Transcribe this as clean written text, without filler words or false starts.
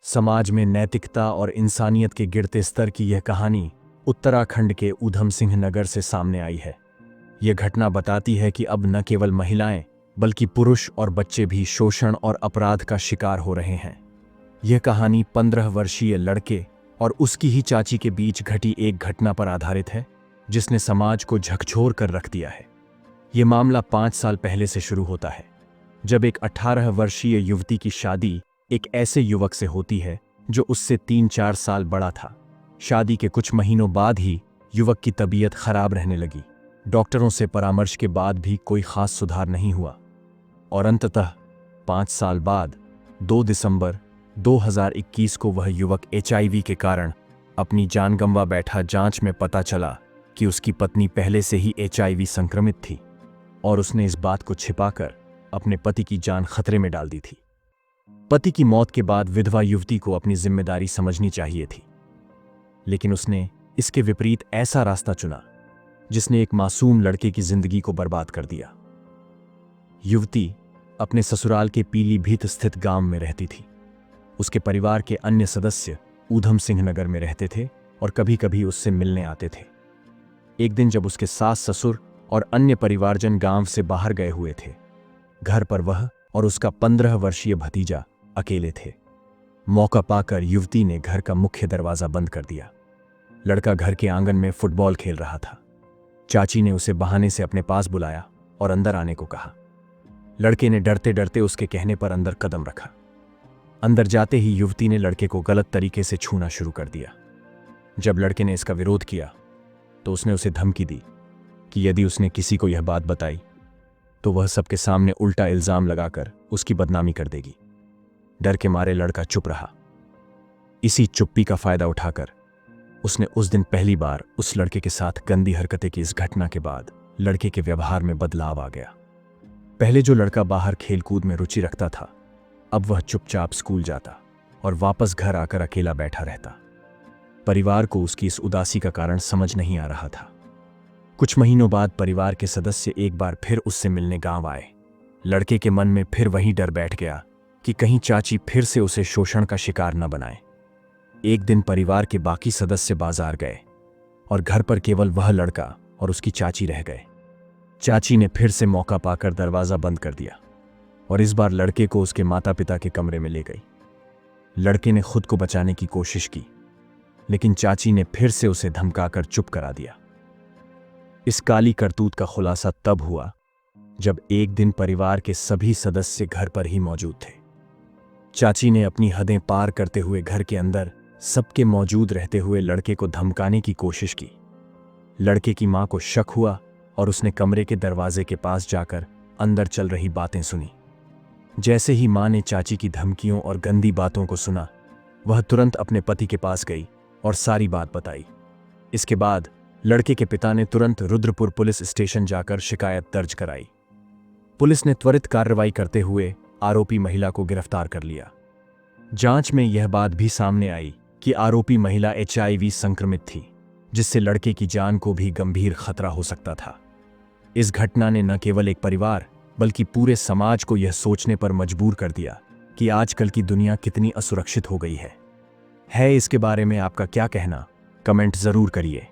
समाज में नैतिकता और इंसानियत के गिरते स्तर की यह कहानी उत्तराखंड के ऊधम सिंह नगर से सामने आई है। यह घटना बताती है कि अब न केवल महिलाएं बल्कि पुरुष और बच्चे भी शोषण और अपराध का शिकार हो रहे हैं। यह कहानी 15 वर्षीय लड़के और उसकी ही चाची के बीच घटी एक घटना पर आधारित है, जिसने समाज को झकझोर कर रख दिया है। यह मामला 5 साल पहले से शुरू होता है, जब एक 18 वर्षीय युवती की शादी एक ऐसे युवक से होती है जो उससे 3-4 साल बड़ा था। शादी के कुछ महीनों बाद ही युवक की तबीयत खराब रहने लगी। डॉक्टरों से परामर्श के बाद भी कोई खास सुधार नहीं हुआ और अंततः 5 साल बाद 2 दिसंबर 2021 को वह युवक HIV के कारण अपनी जान गंवा बैठा। जांच में पता चला कि उसकी पत्नी पहले से ही HIV संक्रमित थी और उसने इस बात को छिपाकर अपने पति की जान खतरे में डाल दी थी। पति की मौत के बाद विधवा युवती को अपनी जिम्मेदारी समझनी चाहिए थी, लेकिन उसने इसके विपरीत ऐसा रास्ता चुना जिसने एक मासूम लड़के की जिंदगी को बर्बाद कर दिया। युवती अपने ससुराल के पीलीभीत स्थित गांव में रहती थी। उसके परिवार के अन्य सदस्य ऊधम सिंह नगर में रहते थे और कभी कभी उससे मिलने आते थे। एक दिन जब उसके सास ससुर और अन्य परिवारजन गांव से बाहर गए हुए थे, घर पर वह और उसका 15 वर्षीय भतीजा अकेले थे। मौका पाकर युवती ने घर का मुख्य दरवाजा बंद कर दिया। लड़का घर के आंगन में फुटबॉल खेल रहा था। चाची ने उसे बहाने से अपने पास बुलाया और अंदर आने को कहा। लड़के ने डरते डरते उसके कहने पर अंदर कदम रखा। अंदर जाते ही युवती ने लड़के को गलत तरीके से छूना शुरू कर दिया। जब लड़के ने इसका विरोध किया तो उसने उसे धमकी दी कि यदि उसने किसी को यह बात बताई तो वह सबके सामने उल्टा इल्जाम लगाकर उसकी बदनामी कर देगी। डर के मारे लड़का चुप रहा। इसी चुप्पी का फायदा उठाकर उसने उस दिन पहली बार उस लड़के के साथ गंदी हरकतें की। इस घटना के बाद लड़के के व्यवहार में बदलाव आ गया। पहले जो लड़का बाहर खेलकूद में रुचि रखता था, अब वह चुपचाप स्कूल जाता और वापस घर आकर अकेला बैठा रहता। परिवार को उसकी इस उदासी का कारण समझ नहीं आ रहा था। कुछ महीनों बाद परिवार के सदस्य एक बार फिर उससे मिलने गांव आए। लड़के के मन में फिर वही डर बैठ गया कि कहीं चाची फिर से उसे शोषण का शिकार न बनाए। एक दिन परिवार के बाकी सदस्य बाजार गए और घर पर केवल वह लड़का और उसकी चाची रह गए। चाची ने फिर से मौका पाकर दरवाजा बंद कर दिया और इस बार लड़के को उसके माता पिता के कमरे में ले गई। लड़के ने खुद को बचाने की कोशिश की, लेकिन चाची ने फिर से उसे धमकाकर चुप करा दिया। इस काली करतूत का खुलासा तब हुआ जब एक दिन परिवार के सभी सदस्य घर पर ही मौजूद थे। चाची ने अपनी हदें पार करते हुए घर के अंदर सबके मौजूद रहते हुए लड़के को धमकाने की कोशिश की। लड़के की मां को शक हुआ और उसने कमरे के दरवाजे के पास जाकर अंदर चल रही बातें सुनी। जैसे ही मां ने चाची की धमकियों और गंदी बातों को सुना, वह तुरंत अपने पति के पास गई और सारी बात बताई। इसके बाद लड़के के पिता ने तुरंत रुद्रपुर पुलिस स्टेशन जाकर शिकायत दर्ज कराई। पुलिस ने त्वरित कार्रवाई करते हुए आरोपी महिला को गिरफ्तार कर लिया। जांच में यह बात भी सामने आई कि आरोपी महिला HIV संक्रमित थी, जिससे लड़के की जान को भी गंभीर खतरा हो सकता था। इस घटना ने न केवल एक परिवार बल्कि पूरे समाज को यह सोचने पर मजबूर कर दिया कि आजकल की दुनिया कितनी असुरक्षित हो गई है। इसके बारे में आपका क्या कहना? कमेंट जरूर करिए।